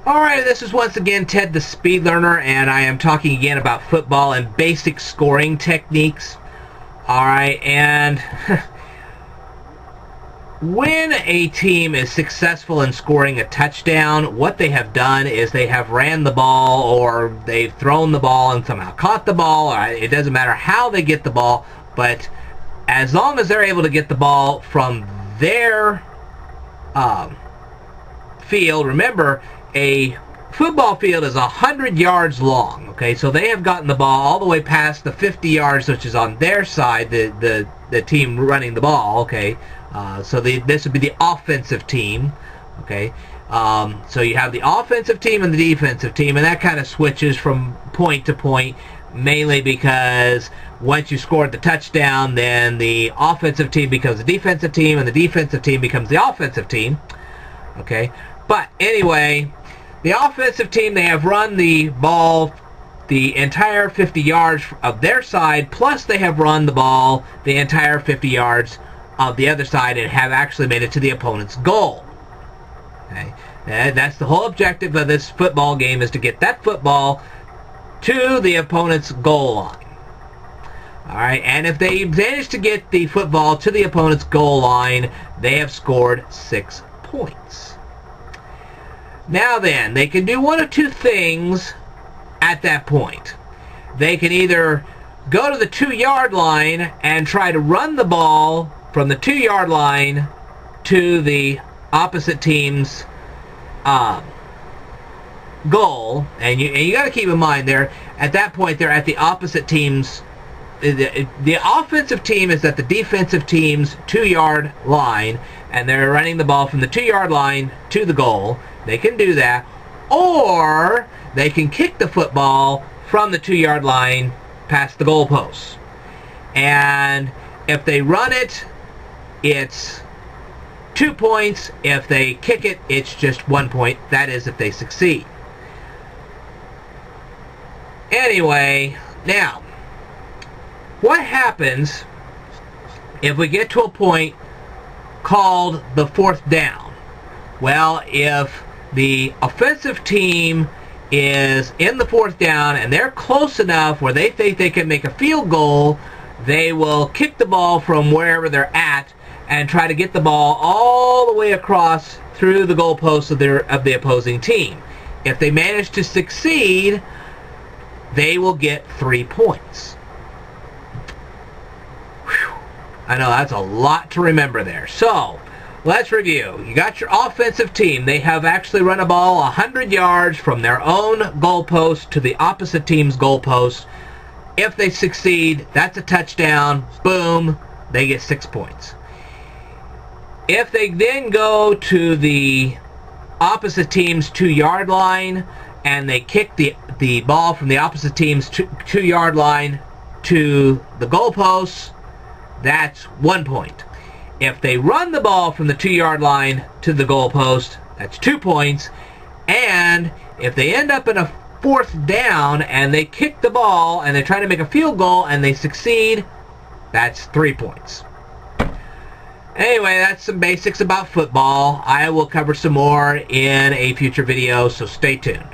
Alright, this is once again Ted the Speed Learner, and I am talking again about football and basic scoring techniques. Alright, and when a team is successful in scoring a touchdown, what they have done is they have ran the ball, or they've thrown the ball and somehow caught the ball. It doesn't matter how they get the ball, but as long as they're able to get the ball from their field. Remember, a football field is 100 yards long, okay? So they have gotten the ball all the way past the 50 yards, which is on their side, the team running the ball, okay? So this would be the offensive team, okay? So you have the offensive team and the defensive team, and that kind of switches from point to point, mainly because once you scored the touchdown, then the offensive team becomes the defensive team, and the defensive team becomes the offensive team, okay? But anyway, the offensive team, they have run the ball the entire 50 yards of their side, plus they have run the ball the entire 50 yards of the other side and have actually made it to the opponent's goal. Okay? That's the whole objective of this football game, is to get that football to the opponent's goal line. Alright, and if they manage to get the football to the opponent's goal line, they have scored 6 points. Now then, they can do one of two things at that point. They can either go to the 2-yard line and try to run the ball from the 2-yard line to the opposite team's goal, and you got to keep in mind, at that point they're at the opposite team's. The offensive team is at the defensive team's 2-yard line, and they're running the ball from the 2-yard line to the goal. They can do that, or they can kick the football from the 2-yard line past the goalposts. And if they run it, it's 2 points. If they kick it, it's just 1 point. That is, if they succeed. Anyway, now, what happens if we get to a point called the 4th down? Well, if the offensive team is in the 4th down and they're close enough where they think they can make a field goal, they will kick the ball from wherever they're at and try to get the ball all the way across through the goalposts of the opposing team. If they manage to succeed, they will get 3 points. Whew. I know that's a lot to remember there. So, let's review. You got your offensive team. They have actually run a ball 100 yards from their own goalpost to the opposite team's goalpost. If they succeed, that's a touchdown. Boom, they get 6 points. If they then go to the opposite team's 2-yard line and they kick the ball from the opposite team's 2-yard line to the goalposts, that's 1 point. If they run the ball from the 2-yard line to the goalpost, that's 2 points. And if they end up in a 4th down and they kick the ball and they try to make a field goal and they succeed, that's 3 points. Anyway, that's some basics about football. I will cover some more in a future video, so stay tuned.